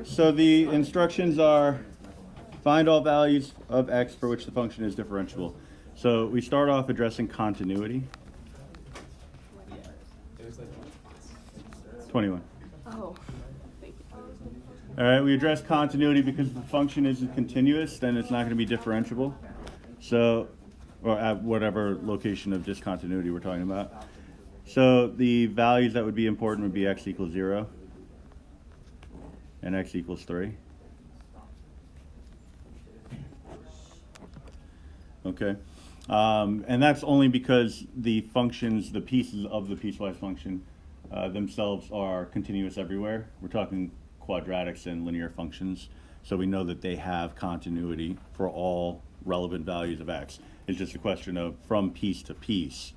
So the instructions are find all values of x for which the function is differentiable. So we start off addressing continuity. 21. Oh, thank you. All right, we address continuity because if the function isn't continuous, then it's not going to be differentiable. So, or at whatever location of discontinuity we're talking about. So the values that would be important would be x equals 0 and x equals 3. Okay, and that's only because the functions, the pieces of the piecewise function themselves are continuous everywhere. We're talking quadratics and linear functions, so we know that they have continuity for all relevant values of x. It's just a question of from piece to piece,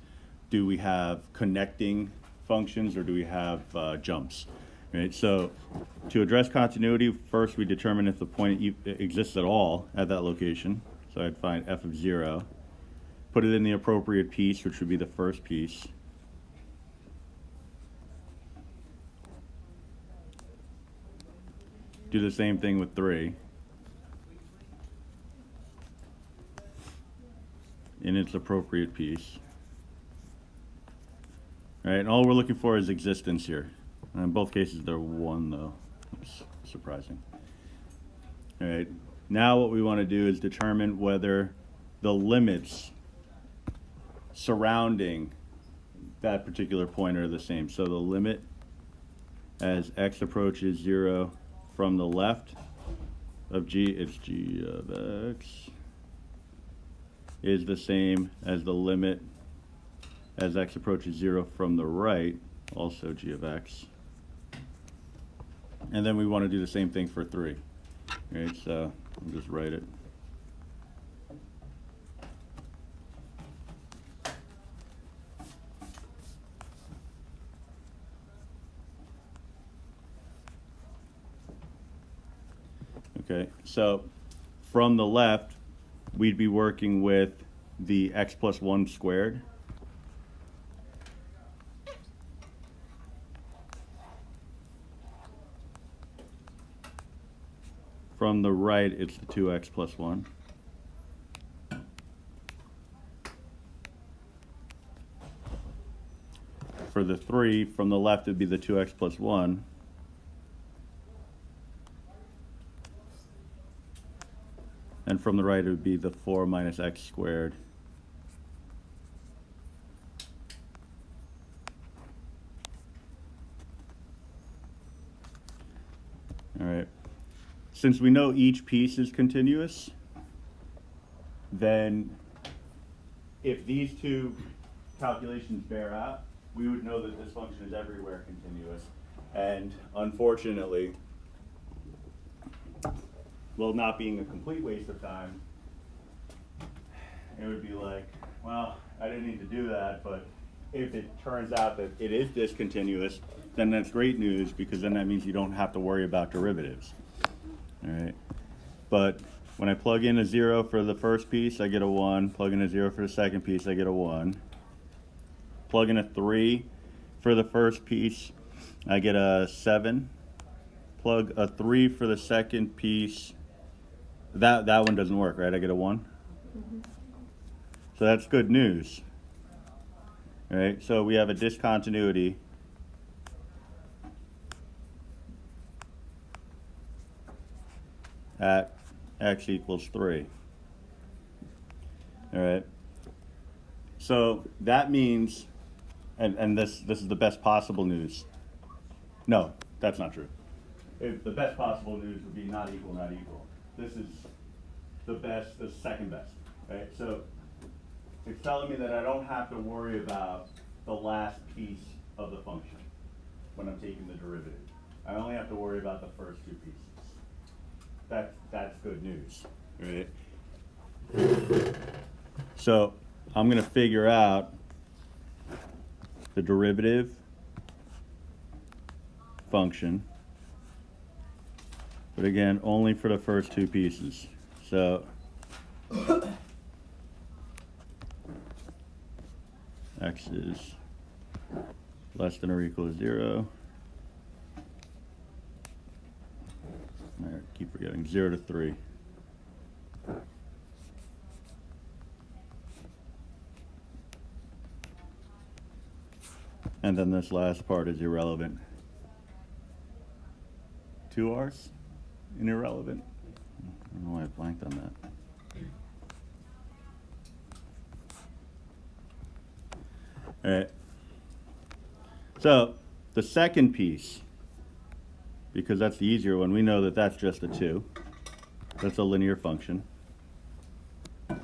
do we have connecting functions or do we have jumps? Right, so to address continuity, first we determine if the point exists at all at that location. So I'd find f of 0, put it in the appropriate piece, which would be the first piece. Do the same thing with 3 in its appropriate piece. All right, and all we're looking for is existence here. And in both cases, they're 1, though. It's surprising. All right, now what we want to do is determine whether the limits surrounding that particular point are the same. So the limit as x approaches 0 from the left of g, it's g of x, is the same as the limit as x approaches 0 from the right, also g of x. And then we want to do the same thing for 3. Right, so I'll just write it. Okay, so from the left, we'd be working with the x plus 1 squared. From the right, it's the 2x plus 1. For the 3, from the left, it'd be the 2x plus 1. And from the right, it would be the 4 minus x squared. All right. Since we know each piece is continuous, then if these two calculations bear out, we would know that this function is everywhere continuous. And unfortunately, well, not being a complete waste of time, it would be like, well, I didn't need to do that, but if it turns out that it is discontinuous, then that's great news, because then that means you don't have to worry about derivatives. All right, but when I plug in a 0 for the first piece, I get a 1. Plug in a 0 for the second piece, I get a 1. Plug in a 3 for the first piece, I get a 7. Plug a 3 for the second piece, that one doesn't work, right? I get a 1. Mm-hmm. So that's good news. All right, so we have a discontinuity at x equals 3. All right. So that means, and this is the best possible news. No, that's not true. If the best possible news would be not equal, not equal. This is the best, the second best, right? So it's telling me that I don't have to worry about the last piece of the function when I'm taking the derivative. I only have to worry about the first two pieces. That's good news, right? So I'm going to figure out the derivative function, but again, only for the first two pieces. So x is less than or equal to 0. forgetting? 0 to 3. And then this last part is irrelevant. 2 R's in irrelevant? I don't know why I blanked on that. All right. So the second piece, because that's the easier one, we know that that's just a 2. That's a linear function. A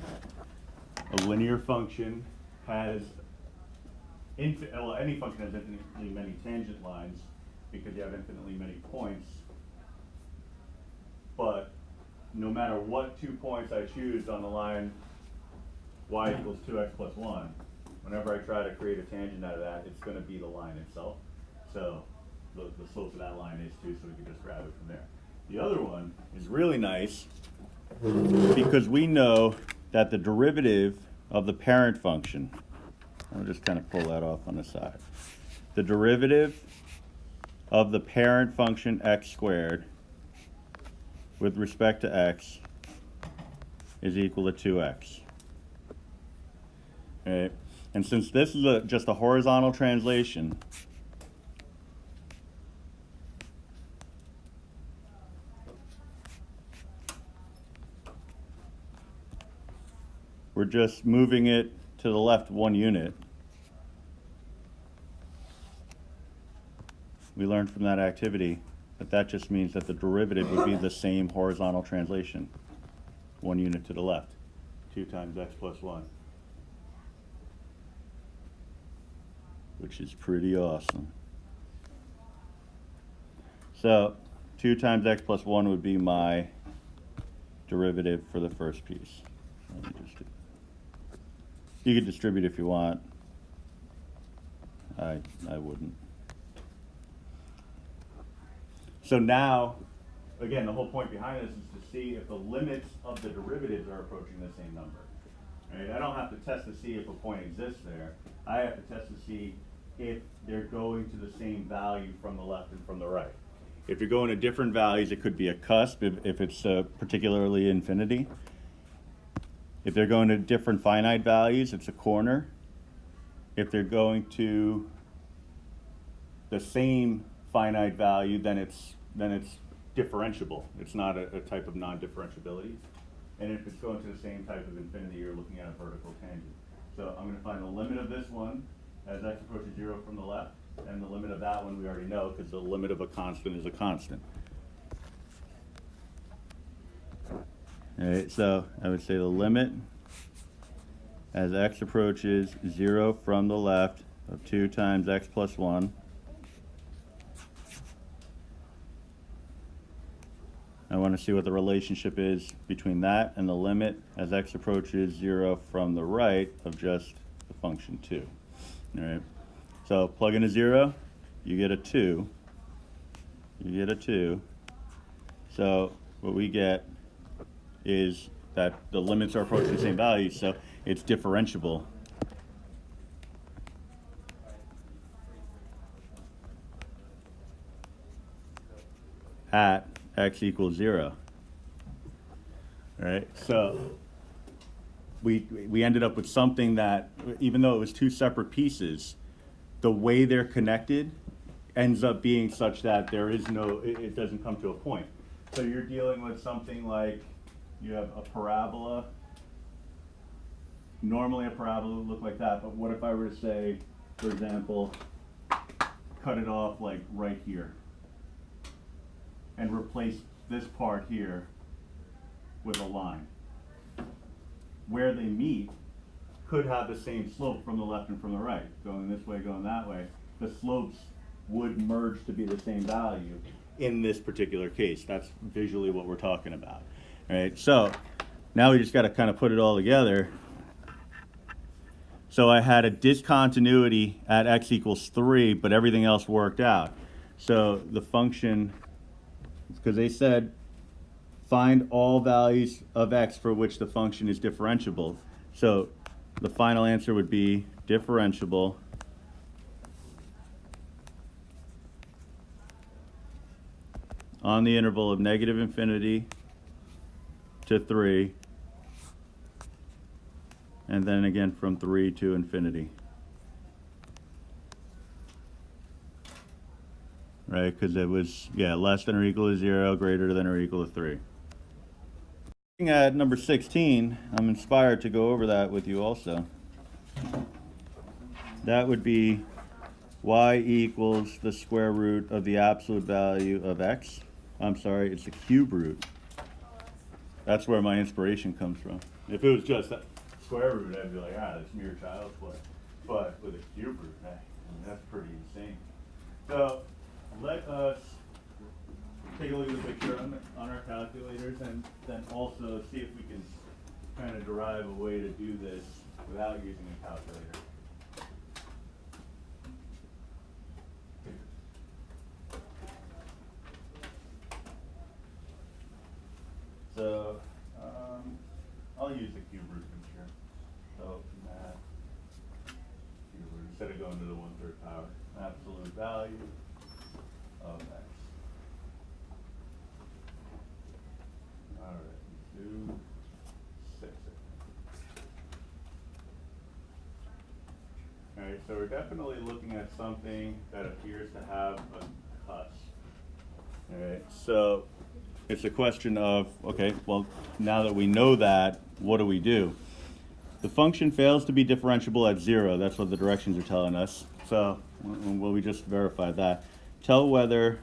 linear function has any function has infinitely many tangent lines because you have infinitely many points. But no matter what 2 points I choose on the line y equals 2x plus 1, whenever I try to create a tangent out of that, it's going to be the line itself. So the slope of that line is 2, so we can just grab it from there. The other one is really nice because we know that the derivative of the parent function, I'll just kind of pull that off on the side. The derivative of the parent function x squared with respect to x is equal to 2x. Okay. And since this is just a horizontal translation, we're just moving it to the left 1 unit. We learned from that activity that that just means that the derivative would be the same horizontal translation, 1 unit to the left, 2 times x plus 1, which is pretty awesome. So 2 times x plus 1 would be my derivative for the first piece. Let me just do. You could distribute if you want. I wouldn't. So now, again, the whole point behind this is to see if the limits of the derivatives are approaching the same number. Right? I don't have to test to see if a point exists there. I have to test to see if they're going to the same value from the left and from the right. If you're going to different values, it could be a cusp if it's particularly infinity. If they're going to different finite values, it's a corner. If they're going to the same finite value, then it's differentiable. It's not a type of non-differentiability. And if it's going to the same type of infinity, you're looking at a vertical tangent. So I'm going to find the limit of this one as x approaches 0 from the left, and the limit of that one we already know because the limit of a constant is a constant. All right, so I would say the limit as x approaches 0 from the left of 2 times x plus 1 I want to see what the relationship is between that and the limit as x approaches 0 from the right of just the function 2. All right. So plug in a 0, you get a 2. You get a 2. So what we get is that the limits are approaching the same value, so it's differentiable. At x equals 0. All right, so we ended up with something that, even though it was 2 separate pieces, the way they're connected ends up being such that there is no, it doesn't come to a point. So you're dealing with something like you have a parabola. Normally a parabola would look like that, but what if I were to say, for example, cut it off like right here and replace this part here with a line? Where they meet could have the same slope from the left and from the right, going this way, going that way. The slopes would merge to be the same value in this particular case. That's visually what we're talking about. All right, so now we just got to kind of put it all together. So I had a discontinuity at x equals 3, but everything else worked out. So the function, because they said find all values of x for which the function is differentiable. So the final answer would be differentiable on the interval of negative infinity to 3, and then again from 3 to infinity. Right, because it was, yeah, less than or equal to 0, greater than or equal to 3. Looking at number 16, I'm inspired to go over that with you also. That would be y equals the square root of the absolute value of x. I'm sorry, it's the cube root. That's where my inspiration comes from. If it was just that square root, I'd be like, that's mere child's play. But with a cube root, I mean, that's pretty insane. So let us take a look at the picture on our calculators, and then also see if we can kind of derive a way to do this without using a calculator. So I'll use the cube root feature. So math cube root, instead of going to the 1/3 power, absolute value of x. All right, 2, 6. All right, so we're definitely looking at something that appears to have a cusp. All right, so it's a question of, okay, well, now that we know that, what do we do? The function fails to be differentiable at 0. That's what the directions are telling us. So, well, we just verified that. Tell whether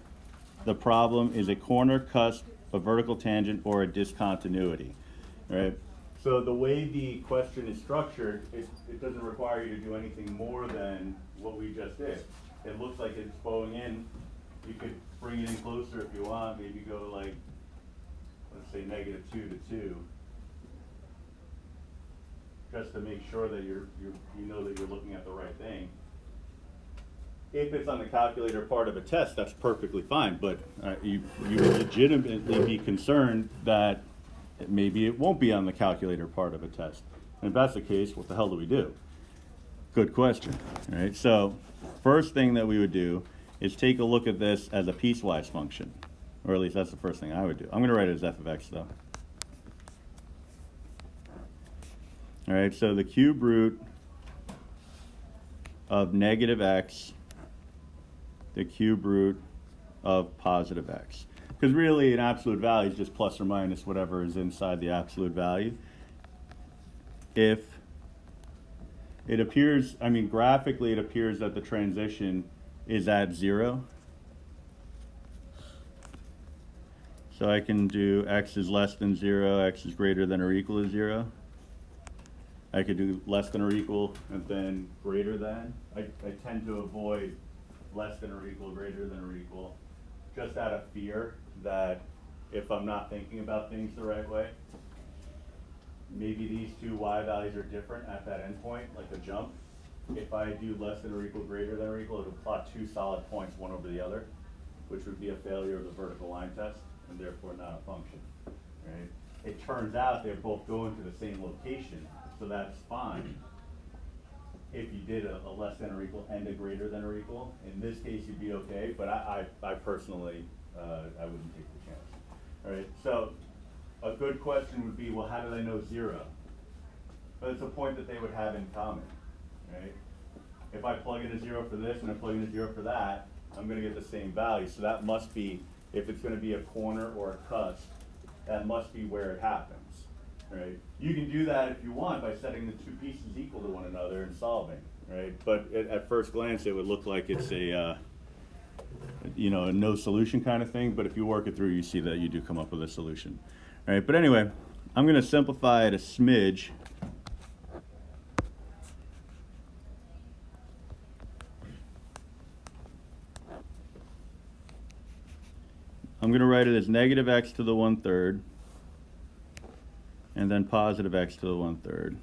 the problem is a corner, cusp, a vertical tangent, or a discontinuity. All right? So the way the question is structured, it doesn't require you to do anything more than what we just did. It looks like it's bowing in. You could bring it in closer if you want. Maybe go like, let's say -2 to 2, just to make sure that you know that you're looking at the right thing. If it's on the calculator part of a test, that's perfectly fine, but you would legitimately be concerned that maybe it won't be on the calculator part of a test. And if that's the case, what the hell do we do? Good question. All right, so first thing that we would do is take a look at this as a piecewise function. Or at least that's the first thing I would do. I'm going to write it as f of x, though. All right, so the cube root of negative x, the cube root of positive x. Because really, an absolute value is just plus or minus whatever is inside the absolute value. If it appears, I mean, graphically, it appears that the transition is at 0. So I can do x is less than 0, x is greater than or equal to 0. I could do less than or equal and then greater than. I tend to avoid less than or equal, greater than or equal, just out of fear that if I'm not thinking about things the right way, maybe these two y values are different at that endpoint, like a jump. If I do less than or equal, greater than or equal, it'll plot two solid points, one over the other, which would be a failure of the vertical line test, and therefore not a function, right? It turns out they're both going to the same location, so that's fine. If you did a less than or equal and a greater than or equal, in this case you'd be okay, but I personally, I wouldn't take the chance. All right, so a good question would be, well, how did I know 0? But it's a point that they would have in common, right? If I plug in a 0 for this and I plug in a 0 for that, I'm going to get the same value. So that must be, if it's going to be a corner or a cusp, that must be where it happens, right? You can do that if you want by setting the two pieces equal to one another and solving, right? But at first glance, it would look like it's a, a no solution kind of thing. But if you work it through, you see that you do come up with a solution, right? But anyway, I'm going to simplify it a smidge. I'm going to write it as negative x to the 1/3, and then positive x to the 1/3.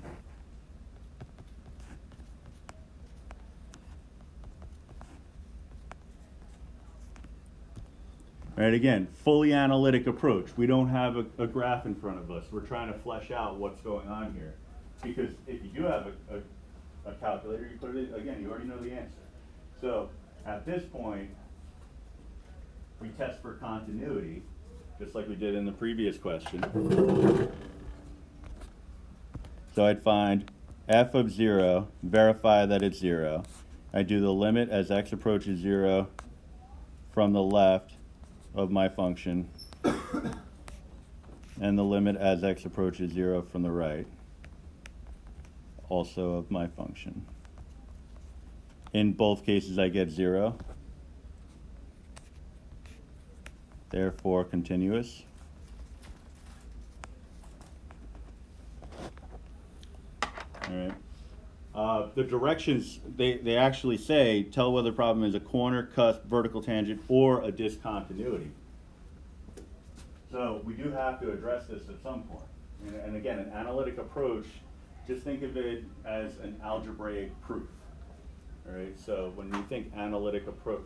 All right, again, fully analytic approach. We don't have a graph in front of us. We're trying to flesh out what's going on here. Because if you do have a calculator, you put it in, again, you already know the answer. So at this point, we test for continuity, just like we did in the previous question. So I'd find f of 0, verify that it's 0. I do the limit as x approaches 0 from the left of my function, and the limit as x approaches 0 from the right, also of my function. In both cases, I get 0. Therefore, continuous. All right. The directions, they actually say, tell whether the problem is a corner, cusp, vertical tangent, or a discontinuity. So we do have to address this at some point. And again, an analytic approach, just think of it as an algebraic proof. All right, so when you think analytic approach,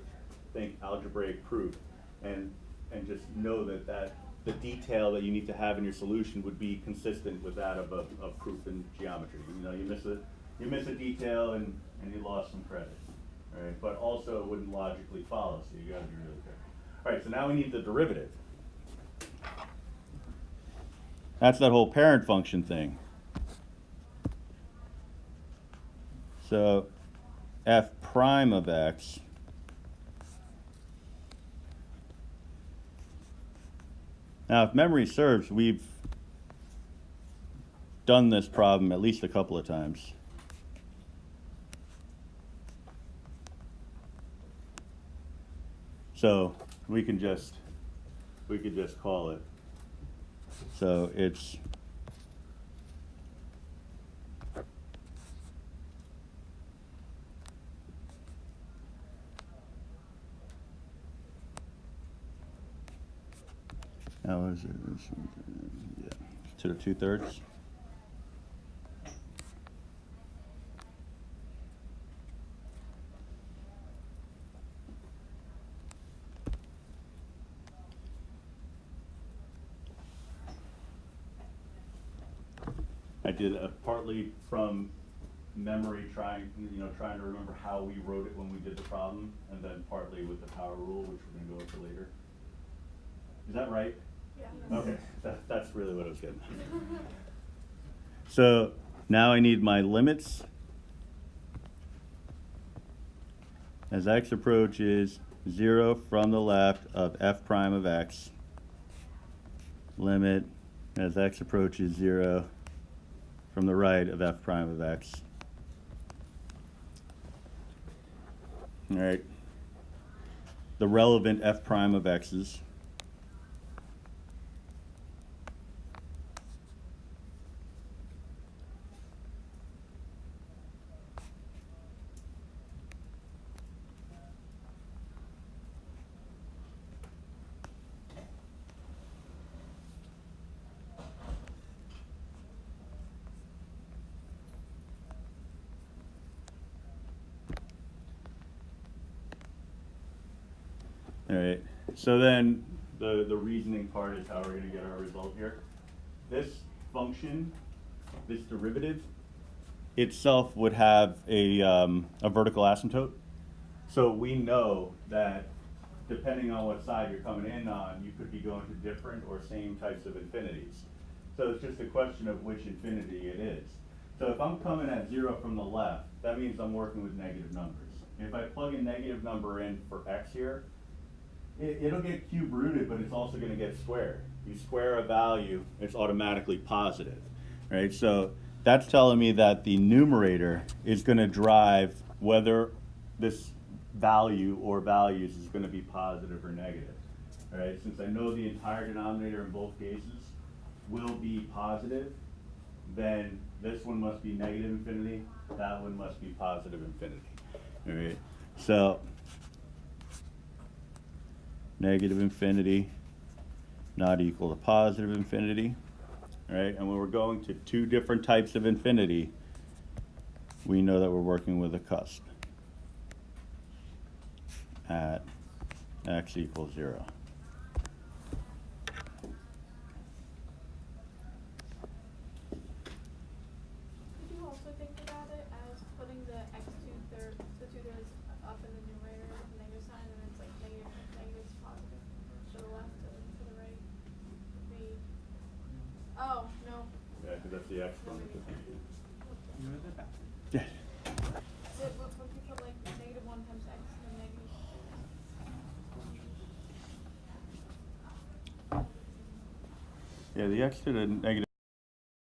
think algebraic proof, and just know that the detail that you need to have in your solution would be consistent with that of a proof in geometry. You know, you miss a detail and you lost some credit. All right, but also it wouldn't logically follow, so you got to be really careful. All right, so now we need the derivative. That's that whole parent function thing. So f prime of x now, if memory serves, we've done this problem at least a couple of times. So we could just call it. So it's now is it? Yeah, to the 2/3. I did partly from memory, trying to remember how we wrote it when we did the problem, and then partly with the power rule, which we're going to go into later. Is that right? Yeah. Okay, that's really what I was getting at. So now I need my limits as x approaches 0 from the left of f prime of x, limit as x approaches 0 from the right of f prime of x. All right. The relevant f prime of x's. All right, so then the reasoning part is how we're going to get our result here. This function, this derivative, itself would have a vertical asymptote. So we know that depending on what side you're coming in on, you could be going to different or same types of infinities. So it's just a question of which infinity it is. So if I'm coming at 0 from the left, that means I'm working with negative numbers. If I plug a negative number in for x here, it'll get cube rooted, but it's also going to get squared. You square a value, it's automatically positive, right? So that's telling me that the numerator is going to drive whether this value or values is going to be positive or negative, all right? Since I know the entire denominator in both cases will be positive, then this one must be negative infinity, that one must be positive infinity, all right? So negative infinity not equal to positive infinity, all right? And when we're going to two different types of infinity, we know that we're working with a cusp at x equals 0. Could you also think about it as putting the the 2/3 up in the numerator with the negative sign, and it's like negative is positive? Oh, no. Yeah, because that's the exponent. Yeah. Is it what if you put like -1 times x and then Yeah, the x to the negative